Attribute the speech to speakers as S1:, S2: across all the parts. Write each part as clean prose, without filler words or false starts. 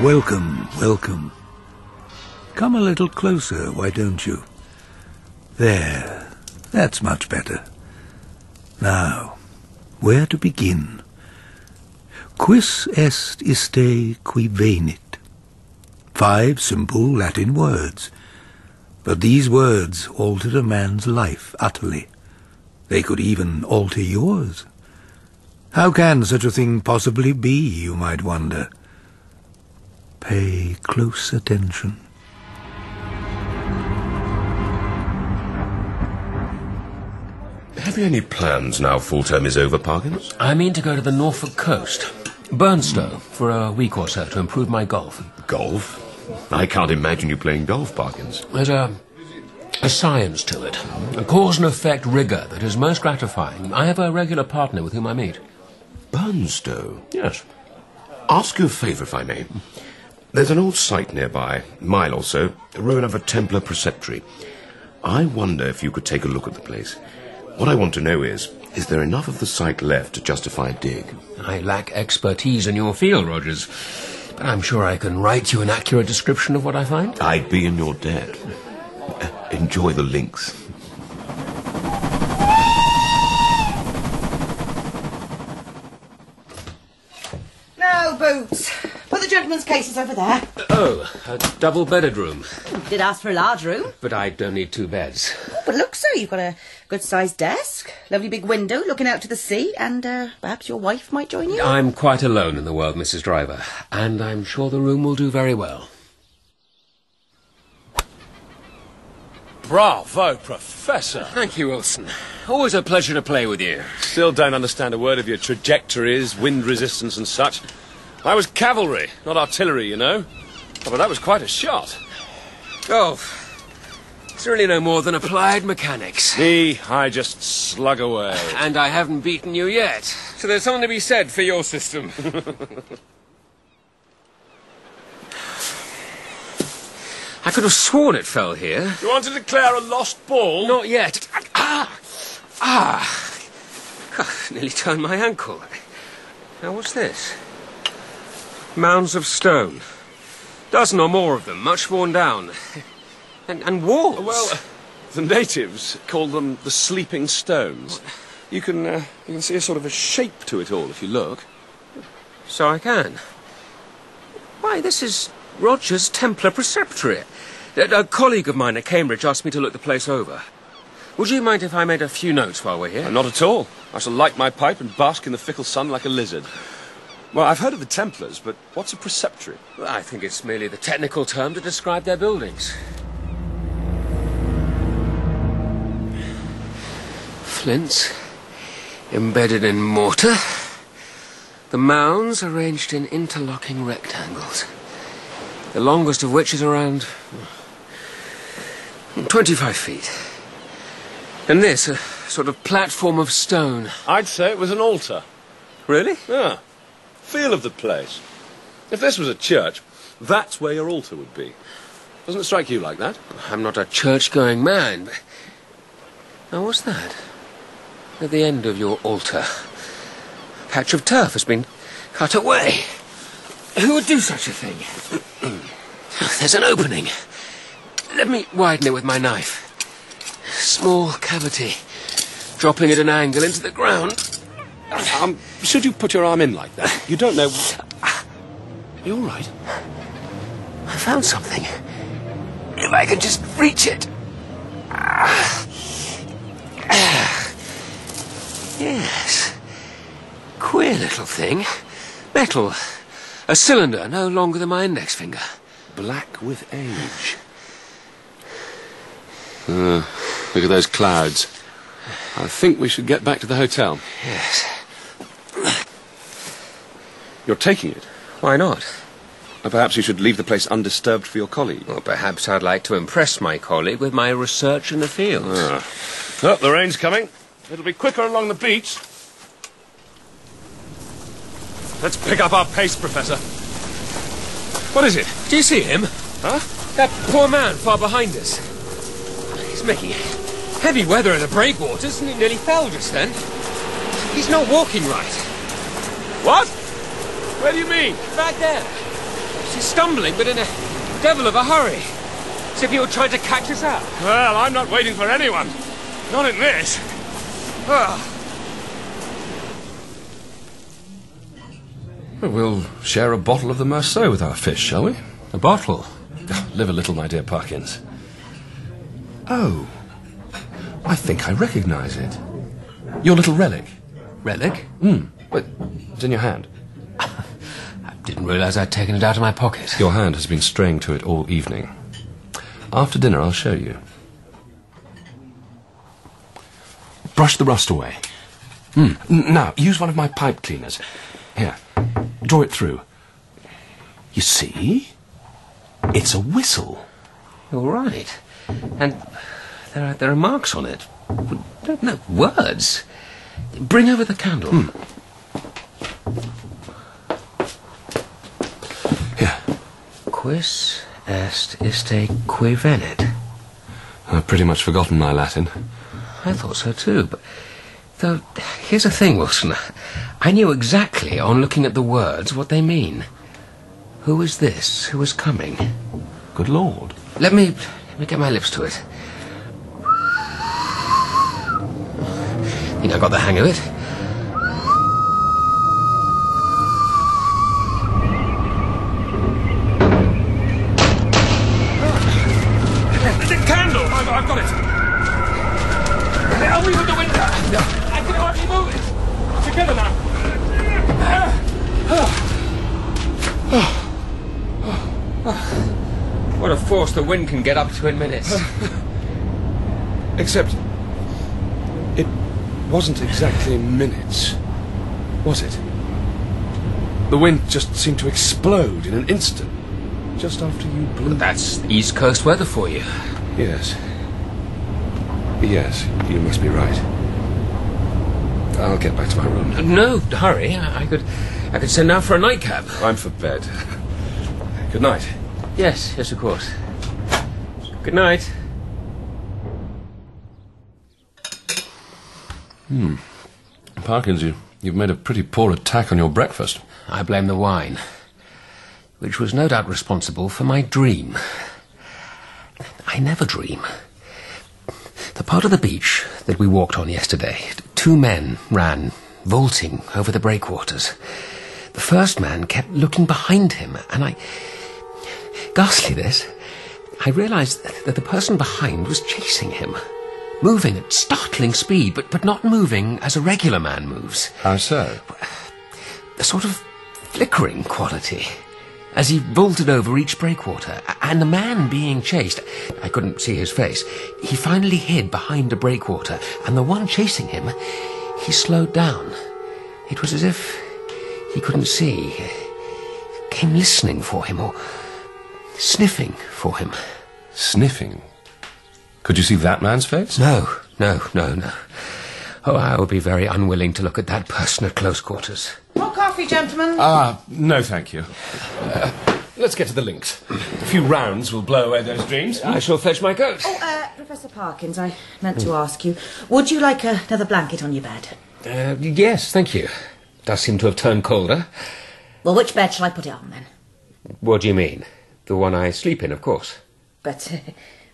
S1: Welcome, welcome. Come a little closer, why don't you? There, that's much better. Now, where to begin? Quis est iste qui venit? 5 simple Latin words. But these words altered a man's life utterly. They could even alter yours. How can such a thing possibly be, you might wonder? Pay close attention.
S2: Have you any plans now full term is over, Parkins?
S3: I mean to go to the Norfolk coast, Burnstow, for a week or so to improve my golf.
S2: Golf? I can't imagine you playing golf, Parkins.
S3: There's a science to it, a cause and effect rigour that is most gratifying. I have a regular partner with whom I meet.
S2: Burnstow?
S3: Yes.
S2: Ask you a favour, if I may. There's an old site nearby, a mile or so, a ruin of a Templar preceptory. I wonder if you could take a look at the place. What I want to know is there enough of the site left to justify a dig?
S3: I lack expertise in your field, Rogers, but I'm sure I can write you an accurate description of what I find.
S2: I'd be in your debt. Enjoy the links.
S4: No, Boots. Put the gentleman's cases over there.
S3: Oh, a double-bedded room.
S4: You did ask for a large room.
S3: But I don't need 2 beds.
S4: Oh, but look, sir, you've got a good-sized desk, lovely big window looking out to the sea, and perhaps your wife might join you.
S3: I'm quite alone in the world, Mrs. Driver, and I'm sure the room will do very well.
S5: Bravo, Professor.
S3: Thank you, Wilson. Always a pleasure to play with you.
S5: Still don't understand a word of your trajectories, wind resistance and such. I was cavalry, not artillery, you know. Oh, but that was quite a shot.
S3: Golf. It's really no more than applied mechanics.
S5: I just slug away.
S3: And I haven't beaten you yet. So there's something to be said for your system. I could have sworn it fell here.
S5: You want to declare a lost ball?
S3: Not yet. Nearly turned my ankle. Now, what's this? Mounds of stone. Dozen or more of them, much worn down. And walls.
S5: Well, the natives call them the sleeping stones. You can see a sort of a shape to it all if you look.
S3: So I can. Why, this is Roger's Templar preceptory. A colleague of mine at Cambridge asked me to look the place over. Would you mind if I made a few notes while we're here?
S5: Not at all. I shall light my pipe and bask in the fickle sun like a lizard. Well, I've heard of the Templars, but what's a preceptory?
S3: I think it's merely the technical term to describe their buildings. Flints, embedded in mortar. The mounds arranged in interlocking rectangles. The longest of which is around 25 feet. And this, a sort of platform of stone.
S5: I'd say it was an altar.
S3: Really?
S5: Yeah. Feel of the place. If this was a church, that's where your altar would be. Doesn't it strike you like that?
S3: I'm not a church-going man, but... Now, what's that? At the end of your altar, a patch of turf has been cut away. Who would do such a thing? There's an opening. Let me widen it with my knife. Small cavity, dropping at an angle into the ground.
S5: Should you put your arm in like that? You don't know... Are you all right?
S3: I found something. If I could just reach it. Yes. Queer little thing. Metal. A cylinder no longer than my index finger.
S5: Black with age. Look at those clouds. I think we should get back to the hotel.
S3: Yes.
S5: You're taking it?
S3: Why not?
S5: Perhaps you should leave the place undisturbed for your colleague.
S3: Well, perhaps I'd like to impress my colleague with my research in the field.
S5: Oh, the rain's coming. It'll be quicker along the beach. Let's pick up our pace, Professor. What is it?
S3: Do you see him?
S5: Huh?
S3: That poor man far behind us. He's making heavy weather in the breakwaters, and he nearly fell just then. He's not walking right.
S5: What? Where do you mean?
S3: Back there. He's stumbling, but in a devil of a hurry. As if he were trying to catch us up.
S5: Well, I'm not waiting for anyone. Not in this.
S3: Oh.
S2: We'll share a bottle of the Merceau with our fish, shall we?
S3: A bottle?
S2: Live a little, my dear Parkins. Oh, I think I recognise it. Your little relic.
S3: Relic?
S2: Wait, it's in your hand.
S3: I didn't realise I'd taken it out of my pocket.
S2: Your hand has been straying to it all evening. After dinner, I'll show you. Brush the rust away. Now, use one of my pipe cleaners. Here, draw it through. You see? It's a whistle.
S3: You're right. And there are marks on it. No words. Bring over the candle.
S2: Here.
S3: Quis est iste qui venit.
S2: I've pretty much forgotten my Latin.
S3: I thought so too, but... Though, here's the thing, Wilson. I knew exactly, on looking at the words, what they mean. Who is this? Who is coming?
S2: Good Lord.
S3: Let me get my lips to it. Think I got the hang of it.
S5: The candle! I've got it. Help me with the window. I can hardly move it. Together now.
S3: What a force the wind can get up to in minutes.
S5: Except... it wasn't exactly minutes, was it? The wind just seemed to explode in an instant, just after you blew...
S3: That's East Coast weather for you.
S5: Yes. Yes, you must be right. I'll get back to my room.
S3: No, hurry. I could send out for a nightcab.
S5: I'm for bed. Good night.
S3: Yes, of course. Good night.
S2: Parkins, you've made a pretty poor attack on your breakfast.
S3: I blame the wine, which was no doubt responsible for my dream. I never dream. The part of the beach that we walked on yesterday, two men ran, vaulting over the breakwaters. The first man kept looking behind him, and ghastly this, I realised that the person behind was chasing him, moving at startling speed, but not moving as a regular man moves.
S2: How so?
S3: A sort of flickering quality, as he vaulted over each breakwater, and the man being chased, I couldn't see his face, he finally hid behind a breakwater, and the one chasing him, he slowed down. It was as if he couldn't see, came listening for him, or sniffing for him.
S2: Sniffing? Could you see that man's face?
S3: No. Oh, I would be very unwilling to look at that person at close quarters.
S4: More coffee, gentlemen?
S2: No, thank you. Let's get to the links. A few rounds will blow away those dreams.
S3: I shall fetch my coat.
S4: Professor Parkins, I meant to ask you, would you like another blanket on your bed?
S3: Yes, thank you. Does seem to have turned colder.
S4: Well, which bed shall I put it on, then?
S3: What do you mean? The one I sleep in, of course.
S4: But,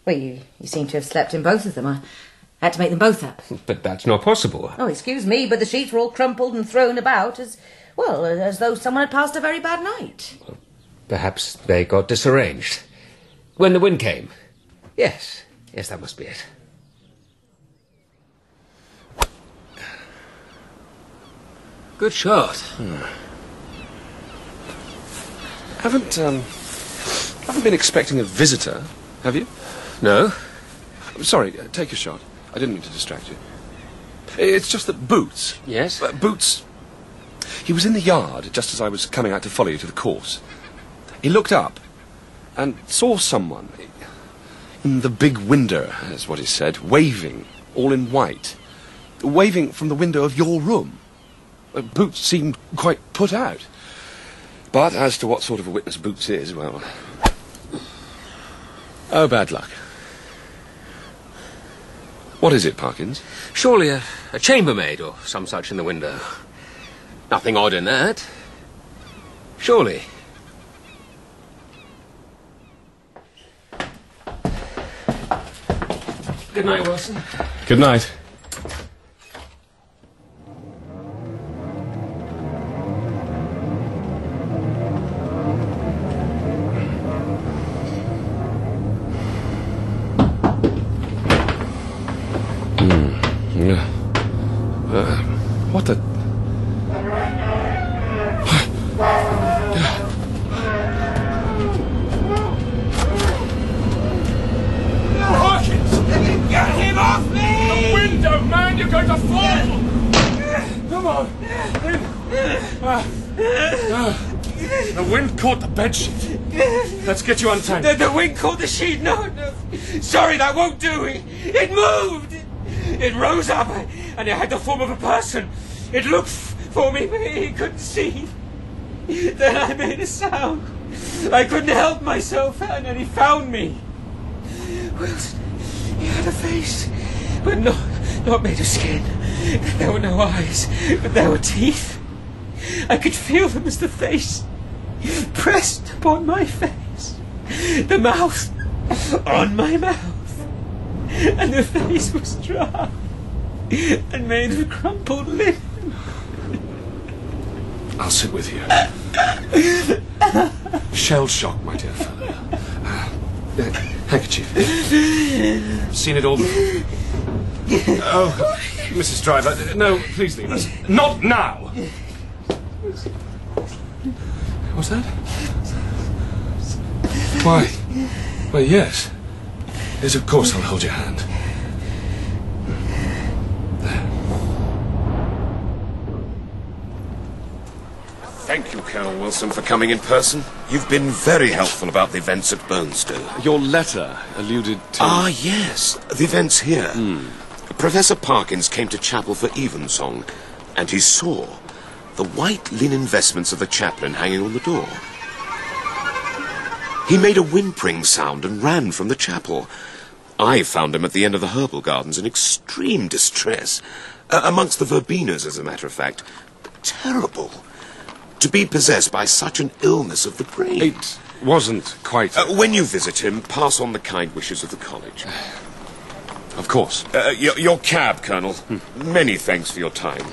S4: well, you seem to have slept in both of them. I had to make them both up.
S3: But that's not possible.
S4: Oh, excuse me, but the sheets were all crumpled and thrown about as though someone had passed a very bad night.
S3: Perhaps they got disarranged. When the wind came. Yes, that must be it. Good shot.
S5: Haven't been expecting a visitor, have you?
S3: No?
S5: Sorry, take a shot. I didn't mean to distract you. It's just that Boots...
S3: Yes?
S5: Boots... He was in the yard just as I was coming out to follow you to the course. He looked up and saw someone in the big window, is what he said, waving, all in white. Waving from the window of your room. Boots seemed quite put out. But as to what sort of a witness Boots is, well... Oh, bad luck. What is it, Parkins?
S3: Surely a chambermaid or some such in the window. Nothing odd in that. Surely. Good night, Wilson.
S5: Good night. What the...
S3: Parkins! Get him off me!
S5: The window, man! You're going to fall! Come on! The wind caught the bedsheet. Let's get you untangled.
S3: The wind caught the sheet. No. Sorry, that won't do. It moved. It rose up, and it had the form of a person. It looked for me, but he couldn't see. Then I made a sound. I couldn't help myself, and then he found me. Wilson, he had a face, but not made of skin. There were no eyes, but there were teeth. I could feel them as the face pressed upon my face, the mouth on my mouth, and the face was dry and made of crumpled linen.
S5: I'll sit with you. Shell shock, my dear fellow. Handkerchief. Seen it all before. Oh, Mrs. Driver, no, please leave us. Not now! What's that? Why? Well, yes. Yes, of course I'll hold your hand.
S2: Thank you, Colonel Wilson, for coming in person. You've been very helpful about the events at Burnstow.
S5: Your letter alluded to...
S2: Ah, yes. The events here. Professor Parkins came to chapel for evensong, and he saw the white linen vestments of the chaplain hanging on the door. He made a whimpering sound and ran from the chapel. I found him at the end of the herbal gardens in extreme distress. Amongst the verbenas, as a matter of fact. Terrible. To be possessed by such an illness of the brain.
S5: It wasn't quite...
S2: when you visit him, pass on the kind wishes of the college.
S5: Of course.
S2: Your cab, Colonel. Many thanks for your time.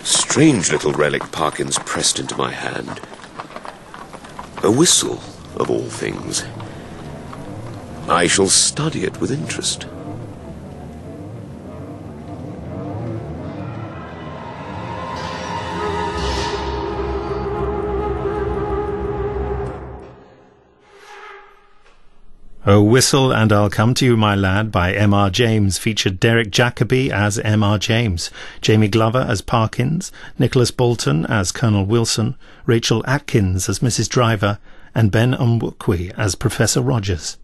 S2: Strange little relic Parkins pressed into my hand. A whistle, of all things. I shall study it with interest.
S6: Oh, Whistle and I'll Come to You, My Lad by M.R. James featured Derek Jacobi as M.R. James, Jamie Glover as Parkins, Nicholas Boulton as Colonel Wilson, Rachel Atkins as Mrs. Driver, and Ben Onwukwe as Professor Rogers.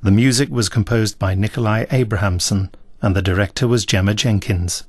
S6: The music was composed by Nikolai Abrahamson, and the director was Gemma Jenkins.